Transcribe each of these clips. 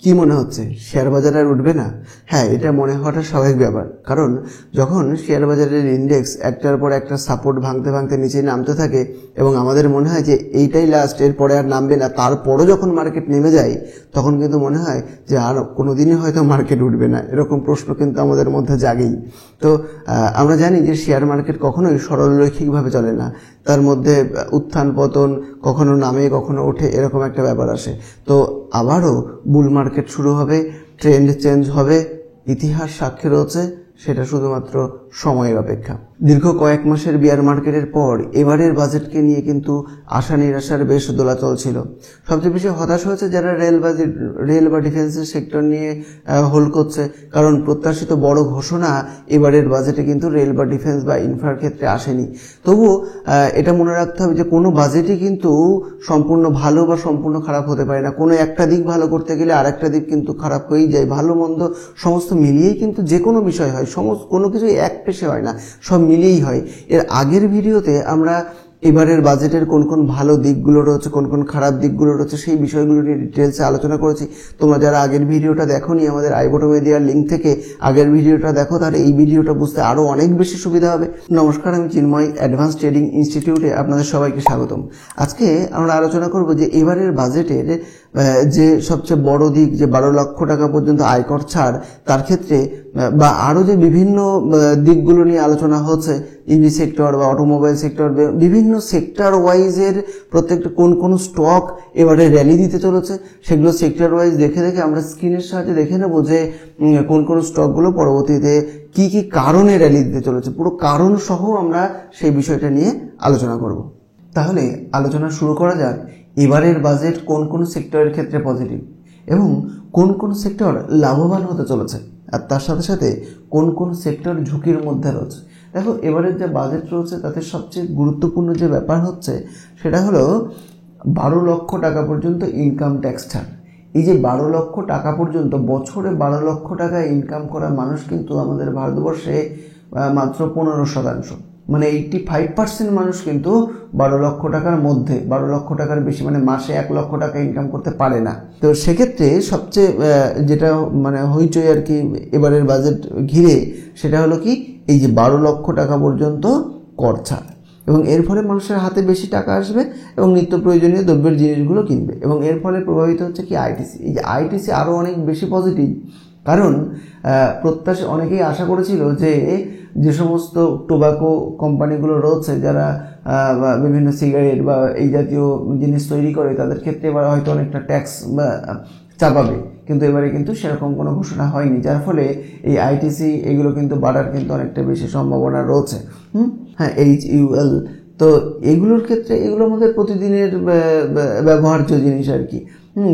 কি মনে হচ্ছে শেয়ার বাজার আর উঠবে না? হ্যাঁ, এটা মনে হওয়াটা স্বাভাবিক ব্যাপার। কারণ যখন শেয়ার বাজারের ইন্ডেক্স একটার পর একটা সাপোর্ট ভাঙতে ভাঙতে নিচে নামতে থাকে এবং আমাদের মনে হয় যে এইটাই লাস্ট, এরপরে আর নামবে না, তারপরও যখন মার্কেট নেমে যায় তখন কিন্তু মনে হয় যে আর কোনোদিনই হয়তো মার্কেট উঠবে না, এরকম প্রশ্ন কিন্তু আমাদের মধ্যে জাগেই। তো আমরা জানি যে শেয়ার মার্কেট কখনোই সরলরৈখিকভাবে চলে না, তার মধ্যে উত্থান পতন, কখনো নামে কখনো ওঠে, এরকম একটা ব্যাপার আসে। তো আবারও বুল মার্কেট শুরু হবে, ট্রেন্ড চেঞ্জ হবে, ইতিহাস সাক্ষী রয়েছে, সেটা শুধুমাত্র সময়ের অপেক্ষা। দীর্ঘ কয়েক মাসের বিয়ার মার্কেটের পর এবারের বাজেটকে নিয়ে কিন্তু আশা নিরাশার বেশ দোলাচল ছিল। সবচেয়ে বেশি হতাশ হয়েছে যারা রেল বা ডিফেন্সের সেক্টর নিয়ে হোল্ড করছে, কারণ প্রত্যাশিত বড় ঘোষণা এবারের বাজেটে কিন্তু রেল বা ডিফেন্স বা ইনফ্রার ক্ষেত্রে আসেনি। তবুও এটা মনে রাখতে হবে যে কোনো বাজেটই কিন্তু সম্পূর্ণ ভালো বা সম্পূর্ণ খারাপ হতে পারে না। কোনো একটা দিক ভালো করতে গেলে আর একটা দিক কিন্তু খারাপ হয়েই যায়। ভালো মন্দ সমস্ত মিলিয়েই কিন্তু যে কোনো বিষয় হয়, কোনো কিছুই এক পেশে হয় না, সব মিলিয়েই হয়। এর আগের ভিডিওতে আমরা এবারের বাজেটের কোন কোন ভালো দিকগুলো রয়েছে, কোন কোন খারাপ দিকগুলো রয়েছে, সেই বিষয়গুলো নিয়ে ডিটেলসে আলোচনা করেছি। তোমরা যারা আগের ভিডিওটা দেখোনি, আমাদের আইবটমে দেওয়ার লিঙ্ক থেকে আগের ভিডিওটা দেখো, তাহলে এই ভিডিওটা বুঝতে আরও অনেক বেশি সুবিধা হবে। নমস্কার, আমি চিন্ময়, অ্যাডভান্স ট্রেডিং ইনস্টিটিউটে আপনাদের সবাইকে স্বাগতম। আজকে আমরা আলোচনা করব যে এবারের বাজেটের যে সবচেয়ে বড় দিক, যে 12 লক্ষ টাকা পর্যন্ত আয়কর ছাড়, তার ক্ষেত্রে বা আরও যে বিভিন্ন দিকগুলো নিয়ে আলোচনা হচ্ছে, ইভি সেক্টর বা অটোমোবাইল সেক্টর, বিভিন্ন সেক্টর ওয়াইজের প্রত্যেকটা কোন কোন স্টক এবারে র্যালি দিতে চলেছে, সেগুলো সেক্টর ওয়াইজ দেখে আমরা স্ক্রিনের সাহায্যে দেখে নেব যে কোন কোন স্টকগুলো পরবর্তীতে কি কি কারণে র্যালি দিতে চলেছে। পুরো কারণ সহ আমরা সেই বিষয়টা নিয়ে আলোচনা করব। তাহলে আলোচনা শুরু করা যাক। এবারের বাজেট কোন কোন সেক্টরের ক্ষেত্রে পজিটিভ এবং কোন কোন সেক্টর লাভবান হতে চলেছে, আর তার সাথে সাথে কোন কোন সেক্টর ঝুঁকির মধ্যে রয়েছে। দেখো, এবারের যে বাজেট রয়েছে তাতে সবচেয়ে গুরুত্বপূর্ণ যে ব্যাপার হচ্ছে সেটা হলো 12 লক্ষ টাকা পর্যন্ত ইনকাম ট্যাক্স ছাড়। এই যে 12 লক্ষ টাকা পর্যন্ত, বছরে 12 লক্ষ টাকা ইনকাম করা মানুষ কিন্তু আমাদের ভারতবর্ষে মাত্র 15%, মানে 85% মানুষ কিন্তু 12 লক্ষ টাকার মধ্যে, 12 লক্ষ টাকার বেশি, মানে মাসে 1 লক্ষ টাকা ইনকাম করতে পারে না। তো সেক্ষেত্রে সবচেয়ে যেটা মানে হইচই আর কি এবারের বাজেট ঘিরে, সেটা হলো কি এই যে 12 লক্ষ টাকা পর্যন্ত কর ছাড়, এবং এর ফলে মানুষের হাতে বেশি টাকা আসবে এবং নিত্য প্রয়োজনীয় দ্রব্যের জিনিসগুলো কিনবে, এবং এর ফলে প্রভাবিত হচ্ছে কি আইটিসি। এই যে আইটিসি আরও অনেক বেশি পজিটিভ, কারণ অনেকেই আশা করেছিল যে সমস্ত টোবাকো কোম্পানিগুলো রয়েছে, যারা বিভিন্ন সিগারেট বা এই জাতীয় জিনিস তৈরি করে, তাদের ক্ষেত্রে এবার হয়তো অনেকটা ট্যাক্স চাপাবে, কিন্তু এবারে কিন্তু সেরকম কোনো ঘোষণা হয়নি, যার ফলে এই আইটিসি এগুলো কিন্তু বাড়ার কিন্তু অনেকটা বেশি সম্ভাবনা রয়েছে। হ্যাঁ, HUL, তো এগুলোর ক্ষেত্রে এগুলো আমাদের প্রতিদিনের ব্যবহার্য জিনিস আর কি,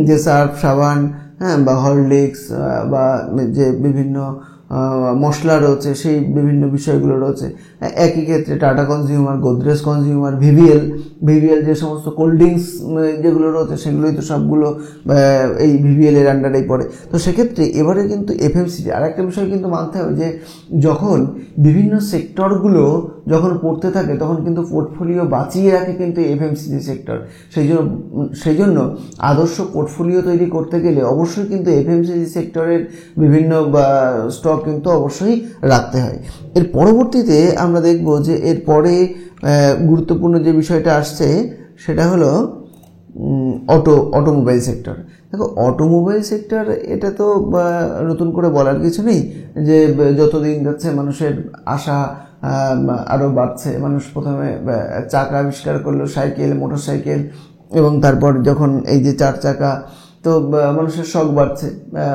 যে সার্ফ, সাবান, হ্যাঁ, বা হরলিক্স, বা যে বিভিন্ন মশলা রয়েছে, সেই বিভিন্ন বিষয়গুলো রয়েছে। একই ক্ষেত্রে টাটা কনজিউমার, গোদরেজ কনজিউমার, ভিভিএল যে সমস্ত কোল্ড ড্রিঙ্কস যেগুলো রয়েছে, সেগুলোই তো সবগুলো এই ভিভিএল এর আন্ডারেই পড়ে। তো সেক্ষেত্রে এবারে কিন্তু এফএমসিজি আর একটা বিষয় কিন্তু মানতে হবে, যে যখন বিভিন্ন সেক্টরগুলো যখন পড়তে থাকে তখন কিন্তু পোর্টফোলিও বাঁচিয়ে রাখে কিন্তু এফএমসিজি সেক্টর। সেই জন্য আদর্শ পোর্টফোলিও তৈরি করতে গেলে অবশ্যই কিন্তু এফএমসিজি সেক্টরের বিভিন্ন স্টক কিন্তু অবশ্যই রাখতে হয়। এর পরবর্তীতে আমরা দেখব যে এরপরে গুরুত্বপূর্ণ যে বিষয়টা আসছে সেটা হলো অটোমোবাইল সেক্টর। দেখো, অটোমোবাইল সেক্টর এটা তো নতুন করে বলার কিছু নেই, যে যতদিন যাচ্ছে মানুষের আশা আরও বাড়ছে। মানুষ প্রথমে চাকা আবিষ্কার করলো, সাইকেল, মোটরসাইকেল, এবং তারপর যখন এই যে 4 চাকা, তো মানুষের শখ বাড়ছে।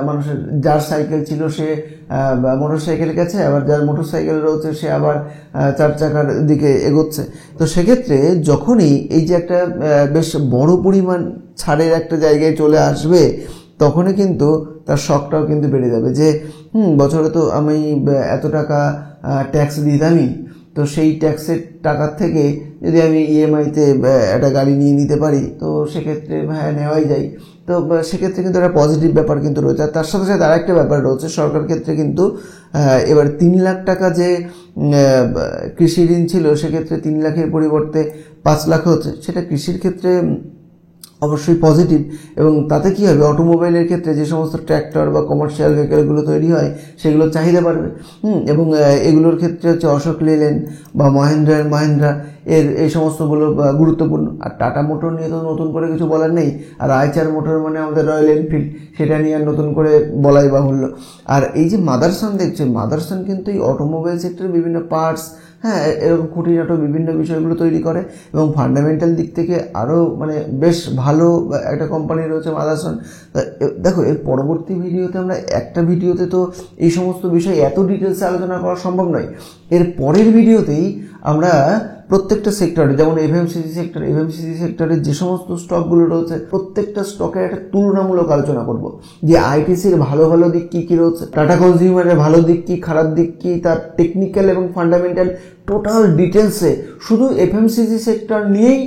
মানুষের যার সাইকেল ছিল সে মোটরসাইকেল গেছে, আবার যার মোটরসাইকেল রয়েছে সে আবার 4 চাকার দিকে এগোচ্ছে। তো সেক্ষেত্রে যখনই এই যে একটা বেশ বড় পরিমাণ ছাড়ের একটা জায়গায় চলে আসবে, তখনই কিন্তু তার শখটাও কিন্তু বেড়ে যাবে, যে বছরে তো আমি এত টাকা ট্যাক্স দিতামই, তো সেই ট্যাক্সের টাকার থেকে যদি আমি ইএমআইতে একটা গাড়ি নিয়ে নিতে পারি, তো সেক্ষেত্রে হ্যাঁ নেওয়াই যায়। তো সেক্ষেত্রে কিন্তু একটা পজিটিভ ব্যাপার কিন্তু রয়েছে। আর তার সাথে সাথে আরেকটা ব্যাপার রয়েছে, সরকার ক্ষেত্রে কিন্তু এবার 3 লাখ টাকা যে কৃষি ঋণ ছিল, সেক্ষেত্রে 3 লাখের পরিবর্তে 5 লাখ হচ্ছে। সেটা কৃষির ক্ষেত্রে অবশ্যই পজিটিভ। এবং তাতে কী হবে, অটোমোবাইলের ক্ষেত্রে যে সমস্ত ট্র্যাক্টর বা কমার্শিয়াল ভেহিকেলগুলো তৈরি হয় সেগুলোর চাহিদা বাড়বে। এবং এগুলোর ক্ষেত্রে হচ্ছে অশোক লেল্যান্ড বা মহেন্দ্রা এর এই সমস্তগুলো গুরুত্বপূর্ণ। আর টাটা মোটর নিয়ে তো নতুন করে কিছু বলার নেই। আর আইচার মোটর মানে আমাদের রয়্যাল এনফিল্ড, সেটা নিয়ে আর নতুন করে বলাই বাহুল্য। আর এই যে মাদারসন দেখছে, মাদারসন কিন্তু এই অটোমোবাইল সেক্টরের বিভিন্ন পার্টস, হ্যাঁ, এরকম খুঁটিনাটো বিভিন্ন বিষয়গুলো তৈরি করে এবং ফান্ডামেন্টাল দিক থেকে আরও মানে বেশ ভালো একটা কোম্পানি রয়েছে মাদারসন। দেখো, এর পরবর্তী ভিডিওতে আমরা একটা ভিডিওতে তো এই সমস্ত বিষয় এত ডিটেলসে আলোচনা করা সম্ভব নয়। এর পরের ভিডিওতেই আমরা প্রত্যেকটা সেক্টরে, যেমন এফএমসিজি সেক্টরের যে সমস্ত স্টকগুলো রয়েছে প্রত্যেকটা স্টকের একটা তুলনামূলক আলোচনা করব, যে আইটিসির ভালো ভালো দিক কী কী রয়েছে, টাটা কনজিউমারের ভালো দিক কী, খারাপ দিক কী, তার টেকনিক্যাল এবং ফান্ডামেন্টাল টোটাল ডিটেলসে শুধু এফএমসিজি সেক্টর নিয়েই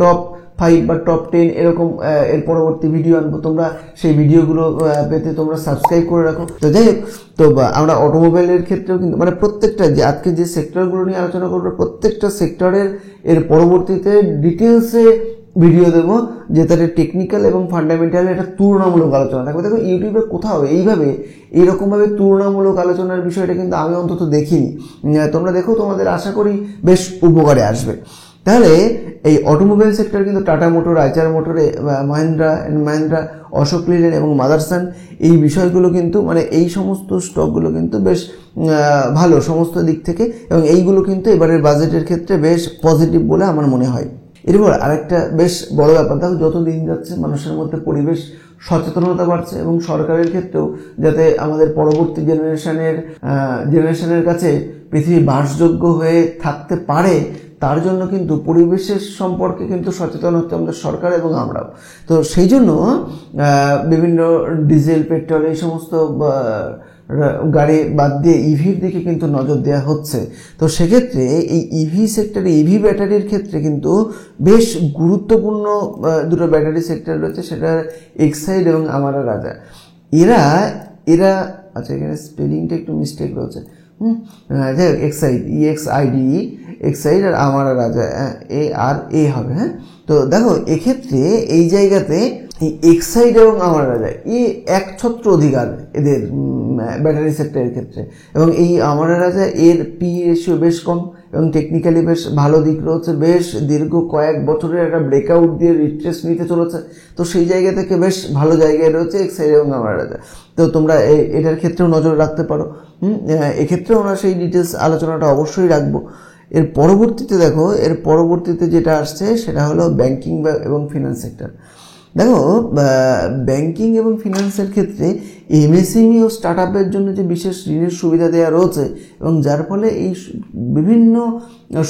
টপ 5 বা টপ 10 এরকম এর পরবর্তী ভিডিও আনবো। তোমরা সেই ভিডিওগুলো পেতে তোমরা সাবস্ক্রাইব করে রাখো। তো যাই হোক, তো আমরা অটোমোবাইলের ক্ষেত্রেও কিন্তু মানে প্রত্যেকটা যে আজকে যে সেক্টরগুলো নিয়ে আলোচনা করবো প্রত্যেকটা সেক্টরের এর পরবর্তীতে ডিটেলসে ভিডিও দেবো, যে তাদের টেকনিক্যাল এবং ফান্ডামেন্টাল একটা তুলনামূলক আলোচনা থাকবে। দেখো, ইউটিউবে কোথাও এইভাবে এইরকমভাবে তুলনামূলক আলোচনার বিষয়টা কিন্তু আমি অন্তত দেখিনি। তোমরা দেখো, তোমাদের আশা করি বেশ উপকারে আসবে। তাহলে এই অটোমোবাইল সেক্টর কিন্তু টাটা মোটর, আইচার মোটরে, মহিন্দ্রা, অশোক লেল্যান্ড এবং মাদারসন, এই বিষয়গুলো কিন্তু মানে এই সমস্ত স্টকগুলো কিন্তু বেশ ভালো সমস্ত দিক থেকে, এবং এইগুলো কিন্তু এবারের বাজেটের ক্ষেত্রে বেশ পজিটিভ বলে আমার মনে হয়। এরপর আরেকটা বেশ বড় ব্যাপার, দেখো যত দিন যাচ্ছে মানুষের মধ্যে পরিবেশ সচেতনতা বাড়ছে এবং সরকারের ক্ষেত্রেও যাতে আমাদের পরবর্তী জেনারেশনের কাছে পৃথিবী বাসযোগ্য হয়ে থাকতে পারে, তার জন্য কিন্তু পরিবেশের সম্পর্কে কিন্তু সচেতন হচ্ছে আমাদের সরকার এবং আমরাও। তো সেই জন্য বিভিন্ন ডিজেল, পেট্রোল এই সমস্ত গাড়ি বাদ দিয়ে ইভির দিকে কিন্তু নজর দেওয়া হচ্ছে। তো সেক্ষেত্রে এই ইভি সেক্টরে, ইভি ব্যাটারির ক্ষেত্রে কিন্তু বেশ গুরুত্বপূর্ণ দুটো ব্যাটারি সেক্টর রয়েছে, সেটা এক্সাইড এবং আমারা রাজা। এরা আচ্ছা, এখানে স্পেলিংটা একটু মিস্টেক রয়েছে। যাই হোক, এক্সাইড, এক্সাইড আর আমারা রাজা ARA হবে। হ্যাঁ, তো দেখো এক্ষেত্রে এই জায়গাতে এই এক্সাইড এবং আমারা রাজা একছত্র অধিকার এদের ব্যাটারি সেক্টরের ক্ষেত্রে, এবং এই আমারা রাজা এর পি রেশিও বেশ কম এবং টেকনিক্যালি বেশ ভালো দিক রয়েছে, বেশ দীর্ঘ কয়েক বছরের একটা ব্রেকআউট দিয়ে রিট্রেস নিতে চলেছে। তো সেই জায়গা থেকে বেশ ভালো জায়গায় রয়েছে এক্সাইড এবং আমারা রাজা। তো তোমরা এটার ক্ষেত্রেও নজর রাখতে পারো। এক্ষেত্রেও আমরা সেই ডিটেলস আলোচনাটা অবশ্যই রাখবো। এর পরবর্তীতে দেখো, এর পরবর্তীতে যেটা আসছে সেটা হলো ব্যাংকিং এবং ফিনান্স সেক্টর। দেখো, ব্যাংকিং এবং ফিনান্সের ক্ষেত্রে এমএসএমই ও স্টার্ট আপের জন্য যে বিশেষ ঋণের সুবিধা দেওয়া রয়েছে, এবং যার ফলে এই বিভিন্ন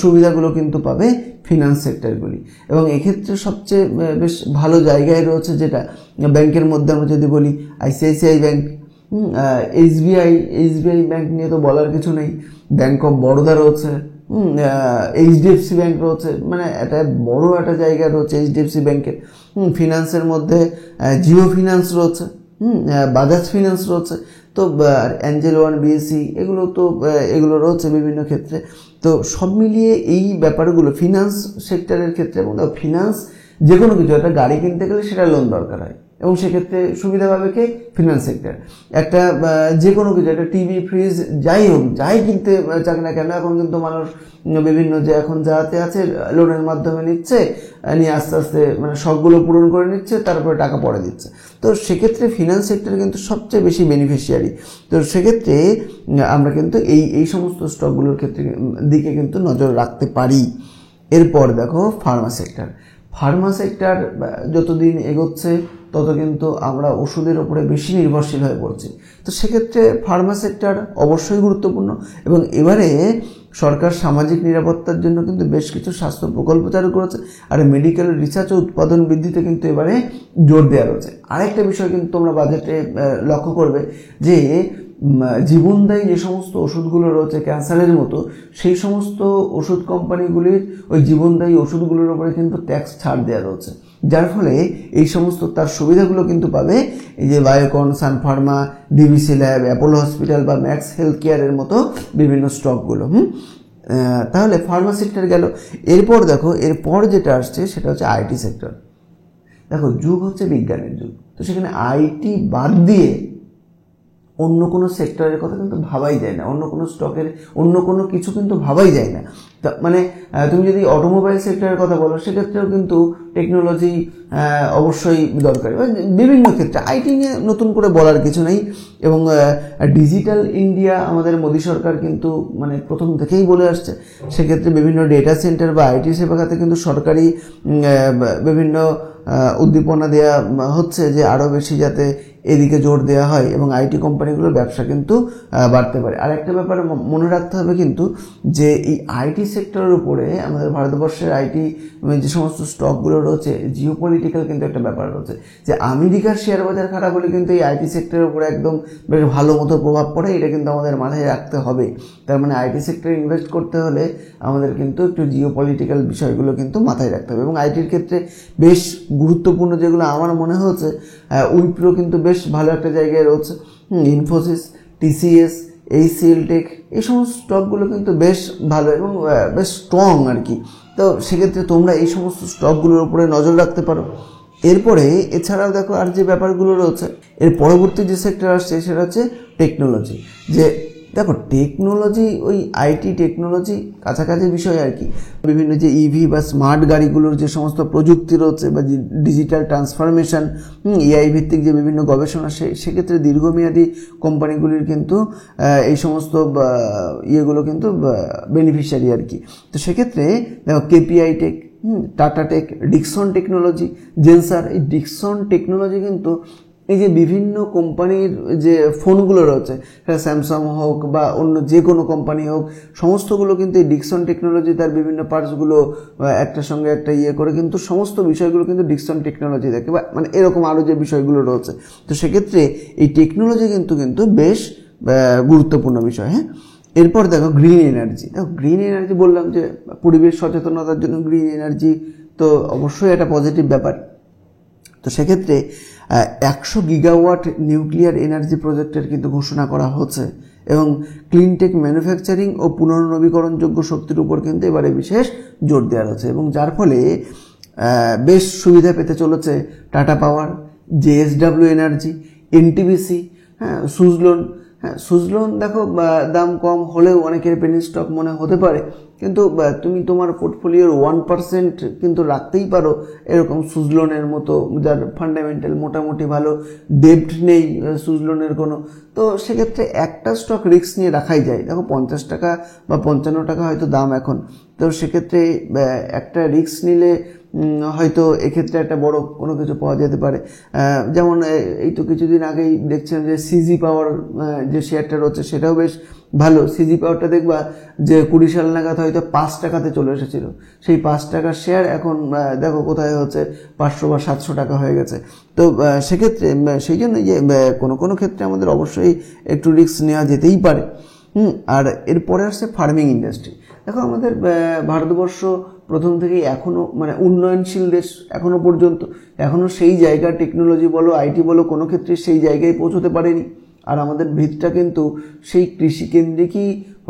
সুবিধাগুলো কিন্তু পাবে ফিনান্স সেক্টরগুলি। এবং এক্ষেত্রে সবচেয়ে বেশ ভালো জায়গায় রয়েছে যেটা ব্যাংকের মধ্যে আমরা যদি বলি আইসিআইসিআই ব্যাংক, এসবিআই ব্যাংক নিয়ে তো বলার কিছু নেই, ব্যাংক অফ বরোদা রয়েছে, এইচডিএফসি ব্যাংক রয়েছে, মানে একটা বড় একটা জায়গা রয়েছে এইচডিএফসি ব্যাংকের। ফিনান্সের মধ্যে জিও ফিনান্স রয়েছে, বাজাজ ফিনান্স রয়েছে, তো অ্যাঞ্জেল ওয়ান, বিএসসি, এগুলো রয়েছে বিভিন্ন ক্ষেত্রে। তো সব মিলিয়ে এই ব্যাপারগুলো ফিনান্স সেক্টরের ক্ষেত্রে, এবং ফিনান্স যে কোনো কিছু, একটা গাড়ি কিনতে গেলে সেটা লোন দরকার হয়, এবং সেক্ষেত্রে সুবিধা পাবে কে? Finance sector. একটা যে কোনো কিছু, একটা টিভি, ফ্রিজ, যাই হোক, যাই কিনতে চাক না কেন, এখন কিন্তু মানুষ বিভিন্ন যে এখন যাতে আছে লোনের মাধ্যমে নিচ্ছে, নিয়ে আস্তে আস্তে মানে শখগুলো পূরণ করে নিচ্ছে, তারপরে টাকা পরে দিচ্ছে। তো সেক্ষেত্রে ফিনান্স সেক্টর কিন্তু সবচেয়ে বেশি বেনিফিশিয়ারি। তো সেক্ষেত্রে আমরা কিন্তু এই সমস্ত স্টকগুলোর ক্ষেত্রে দিকে কিন্তু নজর রাখতে পারি। এরপর দেখো ফার্মা সেক্টর যতদিন এগোচ্ছে তত কিন্তু আমরা ওষুধের উপরে বেশি নির্ভরশীল হয়ে পড়ছি। তো সেক্ষেত্রে ফার্মা সেক্টর অবশ্যই গুরুত্বপূর্ণ, এবং এবারে সরকার সামাজিক নিরাপত্তার জন্য কিন্তু বেশ কিছু স্বাস্থ্য প্রকল্প চালু করেছে, আর মেডিকেল রিসার্চ ও উৎপাদন বৃদ্ধিতে কিন্তু এবারে জোর দেওয়া রয়েছে। আরেকটা বিষয় কিন্তু তোমরা বাজেটে লক্ষ্য করবে যে জীবনদায়ী যে সমস্ত ওষুধগুলো রয়েছে ক্যান্সারের মতো, সেই সমস্ত ওষুধ কোম্পানিগুলির ওই জীবনদায়ী ওষুধগুলোর উপরে কিন্তু ট্যাক্স ছাড় দেওয়া রয়েছে, যার ফলে এই সমস্ত তার সুবিধাগুলো কিন্তু পাবে এই যে Biocon, Sun Pharma, DBC lab, Apollo hospital বা ম্যাক্স হেলথ কেয়ারের মতো বিভিন্ন স্টকগুলো। তাহলে ফার্মা সেক্টর গেল। এরপর দেখো, এরপর যেটা আসছে সেটা হচ্ছে আইটি সেক্টর। দেখো যুগ হচ্ছে বিজ্ঞানের যুগ, তো সেখানে আইটি বাদ দিয়ে অন্য কোনো সেক্টরের কথা কিন্তু ভাবাই যায় না, অন্য কোনো স্টকের অন্য কোনো কিছু কিন্তু ভাবাই যায় না। মানে তুমি যদি অটোমোবাইল সেক্টরের কথা বলো সেক্ষেত্রেও কিন্তু টেকনোলজি অবশ্যই দরকারি, বিভিন্ন ক্ষেত্রে আইটি নিয়ে নতুন করে বলার কিছু নেই। এবং ডিজিটাল ইন্ডিয়া আমাদের মোদী সরকার কিন্তু মানে প্রথম থেকেই বলে আসছে, সেক্ষেত্রে বিভিন্ন ডেটা সেন্টার বা আইটি সেবা খাতে কিন্তু সরকারি বিভিন্ন উদ্দীপনা দেওয়া হচ্ছে যে আরও বেশি যাতে এদিকে জোর দেওয়া হয় এবং আইটি কোম্পানিগুলোর ব্যবসা কিন্তু বাড়তে পারে। আর একটা ব্যাপার মনে রাখতে হবে কিন্তু যে এই আইটি সেক্টরের উপরে আমাদের ভারতবর্ষের আইটি যে সমস্ত স্টকগুলো রয়েছে, জিওপলিটিক্যাল কিন্তু একটা ব্যাপার রয়েছে, যে আমেরিকার শেয়ার বাজার খারাপ হলে কিন্তু এই আইটি সেক্টরের উপরে একদম বেশ ভালো মতো প্রভাব পড়ে, এটা কিন্তু আমাদের মাথায় রাখতে হবে। তার মানে আইটি সেক্টরে ইনভেস্ট করতে হলে আমাদের কিন্তু একটু জিওপলিটিক্যাল বিষয়গুলো কিন্তু মাথায় রাখতে হবে। এবং আইটির ক্ষেত্রে বেশ গুরুত্বপূর্ণ যেগুলো আমার মনে হচ্ছে, উইপ্রো কিন্তু বেশ ভালো একটা জায়গায় রয়েছে, ইনফোসিস, টিসিএস, এইচসিএল টেক, এই সমস্ত স্টকগুলো কিন্তু বেশ ভালো এবং বেশ স্ট্রং আর কি। তো সেক্ষেত্রে তোমরা এই সমস্ত স্টকগুলোর উপরে নজর রাখতে পারো। এরপরে এছাড়াও দেখো আর যে ব্যাপারগুলো রয়েছে, এর পরবর্তী যে সেক্টর আসছে সেটা হচ্ছে টেকনোলজি। যে দেখো টেকনোলজি, ওই আইটি টেকনোলজি কাছাকাছি বিষয় আর কি। বিভিন্ন যে ইভি বা স্মার্ট গাড়িগুলোর যে সমস্ত প্রযুক্তি রয়েছে বা ডিজিটাল ট্রান্সফরমেশন, এআই ভিত্তিক যে বিভিন্ন গবেষণা, সেক্ষেত্রে দীর্ঘমেয়াদী কোম্পানিগুলির কিন্তু এই সমস্ত ইয়েগুলো কিন্তু বেনিফিশিয়ারি আর কি। তো সেক্ষেত্রে দেখো KPI tech, Tata tech, Dixon technology, Zensar, এই ডিকসন টেকনোলজি কিন্তু এই যে বিভিন্ন কোম্পানির যে ফোনগুলো রয়েছে, সেটা স্যামসাং হোক বা অন্য যে কোনো কোম্পানি হোক, সমস্তগুলো কিন্তু এই ডিকসন টেকনোলজি তার বিভিন্ন পার্টসগুলো একটার সঙ্গে একটা ইয়ে করে কিন্তু সমস্ত বিষয়গুলো কিন্তু ডিকসন টেকনোলজি দেখে, বা মানে এরকম আরও যে বিষয়গুলো রয়েছে। তো সেক্ষেত্রে এই টেকনোলজি কিন্তু বেশ গুরুত্বপূর্ণ বিষয়। হ্যাঁ, এরপর দেখো গ্রিন এনার্জি। দেখো গ্রিন এনার্জি বললাম যে পরিবেশ সচেতনতার জন্য গ্রিন এনার্জি তো অবশ্যই একটা পজিটিভ ব্যাপার। তো সেক্ষেত্রে 100 গিগাওয়াট নিউক্লিয়ার এনার্জি প্রজেক্টের কিন্তু ঘোষণা করা হচ্ছে এবং ক্লিনটেক ম্যানুফ্যাকচারিং ও পুনর্নবীকরণযোগ্য শক্তির উপর কিন্তু এবারে বিশেষ জোর দেওয়া হচ্ছে এবং যার ফলে বেশ সুবিধা পেতে চলেছে Tata Power, JSW energy, NTPC, Suzlon. Suzlon দেখো দাম কম হলেও অনেকের পেনি স্টক মনে হতে পারে, কিন্তু তুমি তোমার পোর্টফোলিওর 1% কিন্তু রাখতেই পারো এরকম সুজলনের মতো, যার ফান্ডামেন্টাল মোটামুটি ভালো, ডেপ্ট নেই সুজলনের কোনো। তো সেক্ষেত্রে একটা স্টক রিস্ক নিয়ে রাখাই যায়। দেখো 50 টাকা বা 55 টাকা হয়তো দাম এখন, তো সেক্ষেত্রে একটা রিস্ক নিলে হয়তো এক্ষেত্রে একটা বড় কোনো কিছু পাওয়া যেতে পারে। যেমন এই তো কিছুদিন আগেই দেখছেন যে সিজি পাওয়ার যে শেয়ারটা রয়েছে সেটাও বেশ ভালো। সিজি পাওয়ারটা দেখবা যে 20 সাল নাগাদ হয়তো 5 টাকাতে চলে এসেছিল, সেই 5 টাকার শেয়ার এখন দেখো কোথায় হচ্ছে 500 বা 700 টাকা হয়ে গেছে। তো সেক্ষেত্রে সেই জন্য যে কোনো ক্ষেত্রে আমাদের অবশ্যই একটু রিস্ক নেওয়া যেতেই পারে। আর এরপরে আসছে ফার্মিং ইন্ডাস্ট্রি। দেখো আমাদের ভারতবর্ষ প্রথম থেকেই এখনও মানে উন্নয়নশীল দেশ, এখনও সেই জায়গা টেকনোলজি বলো আইটি বলো কোনো ক্ষেত্রে সেই জায়গায় পৌঁছতে পারেনি। আর আমাদের ভিতটা কিন্তু সেই কৃষিকেন্দ্রিকই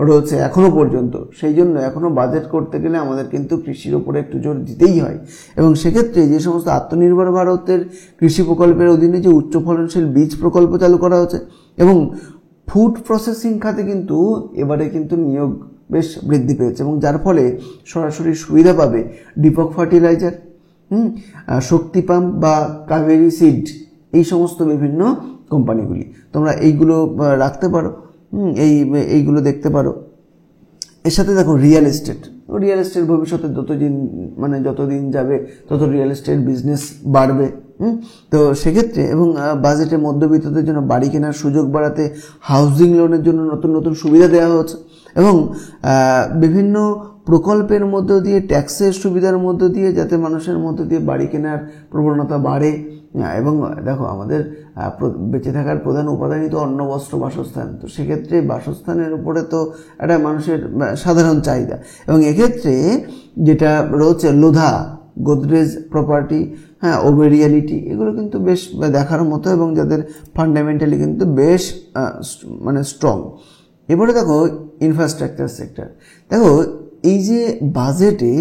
রয়েছে এখনও পর্যন্ত। সেই জন্য এখনও বাজেট করতে গেলে আমাদের কিন্তু কৃষির ওপরে একটু জোর দিতেই হয়। এবং সেক্ষেত্রে যে সমস্ত আত্মনির্ভর ভারতের কৃষি প্রকল্পের অধীনে যে উচ্চ ফলনশীল বীজ প্রকল্প চালু করা হচ্ছে এবং ফুড প্রসেসিং খাতে কিন্তু এবারে কিন্তু নিয়োগ বেশ বৃদ্ধি পেয়েছে এবং যার ফলে সরাসরি সুবিধা পাবে দীপক ফার্টিলাইজার, শক্তি পাম্প বা কাবেরি সিড, এই সমস্ত বিভিন্ন কোম্পানিগুলি। তোমরা এইগুলো রাখতে পারো, এইগুলো দেখতে পারো। এর সাথে দেখো রিয়েল এস্টেট ভবিষ্যতে যতদিন যাবে তত রিয়েল এস্টেট বিজনেস বাড়বে। তো সেক্ষেত্রে এবং বাজেটে মধ্যবিত্তদের জন্য বাড়ি কেনার সুযোগ বাড়াতে হাউজিং লোনের জন্য নতুন নতুন সুবিধা দেওয়া হচ্ছে এবং বিভিন্ন প্রকল্পের মধ্য দিয়ে, ট্যাক্সের সুবিধার মধ্য দিয়ে যাতে মানুষের মধ্য দিয়ে বাড়ি কেনার প্রবণতা বাড়ে। এবং দেখো আমাদের বেঁচে থাকার প্রধান উপাদানই তো অন্ন, বস্ত্র, বাসস্থান। তো সেক্ষেত্রে বাসস্থানের উপরে তো একটা মানুষের সাধারণ চাহিদা এবং এক্ষেত্রে যেটা রয়েছে লোধা, গোদরেজ প্রপার্টি, ওবেরিয়ালিটি, এগুলো কিন্তু বেশ দেখার মতো এবং যাদের ফান্ডামেন্টালি কিন্তু বেশ স্ট্রং। এবারে দেখো ইনফ্রাস্ট্রাকচার সেক্টর। দেখো এই যে বাজেটে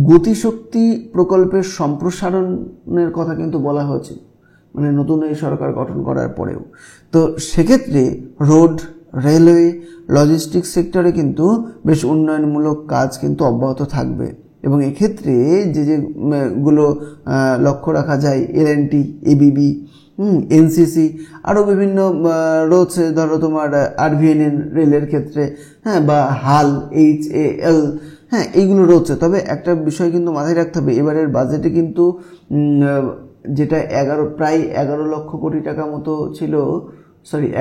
গতিশক্তি প্রকল্পের সম্প্রসারণের কথা কিন্তু বলা হয়েছে, মানে নতুন এই সরকার গঠন করার পরেও। তো সেক্ষেত্রে রোড, রেলওয়ে, লজিস্টিক্স সেক্টরে কিন্তু বেশ উন্নয়নমূলক কাজ কিন্তু অব্যাহত থাকবে। এবং এক্ষেত্রে যেগুলো লক্ষ্য রাখা যায়, এলএনটি, এবিবি, এনসিসি, আরও বিভিন্ন রয়েছে, ধরো তোমার আরভিএনএন রেলের ক্ষেত্রে, হ্যাঁ, বা হাল, HAL, হ্যাঁ, এইগুলো রয়েছে। তবে একটা বিষয় কিন্তু মাথায় রাখতে হবে, এবারের বাজেটে কিন্তু যেটা প্রায় 11 লক্ষ কোটি টাকা মতো ছিল,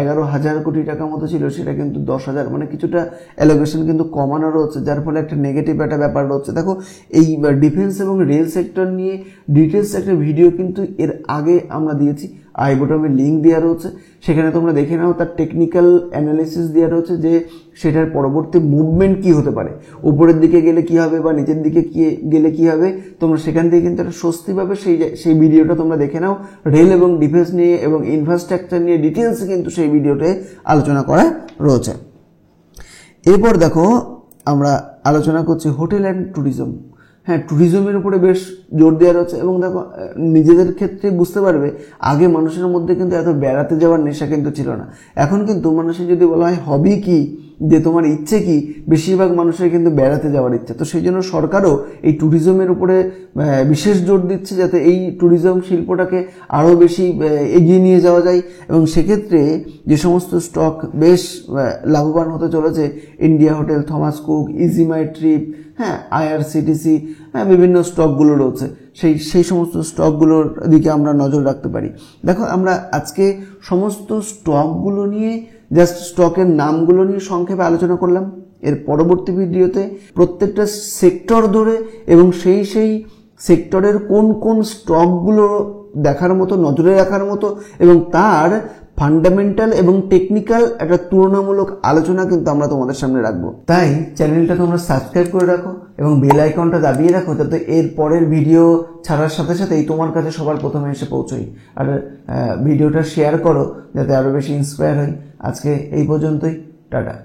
11,000 কোটি টাকা মতো ছিল, সেটা কিন্তু 10,000, মানে কিছুটা অ্যালোকেশন কিন্তু কমানো রয়েছে, যার ফলে একটা নেগেটিভ একটা ব্যাপার রয়েছে। দেখো, এই ডিফেন্স এবং রেল সেক্টর নিয়ে ডিটেলস একটা ভিডিও কিন্তু এর আগে আমরা দিয়েছি, আই বটমে লিঙ্ক দেওয়া রয়েছে, সেখানে তোমরা দেখে নাও। তার টেকনিক্যাল অ্যানালিসিস দেওয়া রয়েছে যে সেটার পরবর্তী মুভমেন্ট কি হতে পারে, উপরের দিকে গেলে কি হবে বা নিচের দিকে গেলে কি হবে, তোমরা সেখান থেকে কিন্তু একটা স্বস্তি পাবে। সেই ভিডিওটা তোমরা দেখে নাও। রেল এবং ডিফেন্স নিয়ে এবং ইনফ্রাস্ট্রাকচার নিয়ে ডিটেলস কিন্তু সেই ভিডিওতে আলোচনা করা রয়েছে। এরপর দেখো, আমরা আলোচনা করছি হোটেল অ্যান্ড ট্যুরিজম। হ্যাঁ, ট্যুরিজমের উপরে বেশ জোর দেওয়া রয়েছে। এবং দেখো, নিজেদের ক্ষেত্রে বুঝতে পারবে, আগে মানুষের মধ্যে কিন্তু এত বেড়াতে যাওয়ার নেশা কিন্তু ছিল না। এখন কিন্তু মানুষের যদি বলা হয় হবি কি, যে তোমার ইচ্ছে কি, বেশিরভাগ মানুষের কিন্তু বেড়াতে যাওয়ার ইচ্ছে। তো সেই জন্য সরকারও এই ট্যুরিজমের উপরে বিশেষ জোর দিচ্ছে, যাতে এই ট্যুরিজম শিল্পটাকে আরও বেশি এগিয়ে নিয়ে যাওয়া যায়। এবং সেক্ষেত্রে যে সমস্ত স্টক বেশ লাভবান হতে চলেছে, India hotel, Thomas Cook, Ease My Trip, হ্যাঁ, IRCTC, হ্যাঁ, বিভিন্ন স্টকগুলো রয়েছে, সেই সমস্ত স্টকগুলোর দিকে আমরা নজর রাখতে পারি। দেখো, আমরা আজকে সমস্ত স্টকগুলো নিয়ে, জাস্ট স্টকের নামগুলো নিয়ে সংক্ষেপে আলোচনা করলাম। এর পরবর্তী ভিডিওতে প্রত্যেকটা সেক্টর ধরে এবং সেই সেক্টরের কোন কোন স্টকগুলো দেখার মতো, নজরে রাখার মতো, এবং তার ফান্ডামেন্টাল এবং টেকনিক্যাল একটা তুলনামূলক আলোচনা কিন্তু আমরা তোমাদের সামনে রাখবো। তাই চ্যানেলটা তোমরা সাবস্ক্রাইব করে রাখো এবং বেল আইকনটা দাবিয়ে রাখো, যাতে এর পরের ভিডিও ছাড়ার সাথে সাথেই তোমার কাছে সবার প্রথমে এসে পৌঁছই। আর ভিডিওটা শেয়ার করো, যাতে আরও বেশি ইন্সপায়ার হই। আজকে এই পর্যন্তই, টাটা।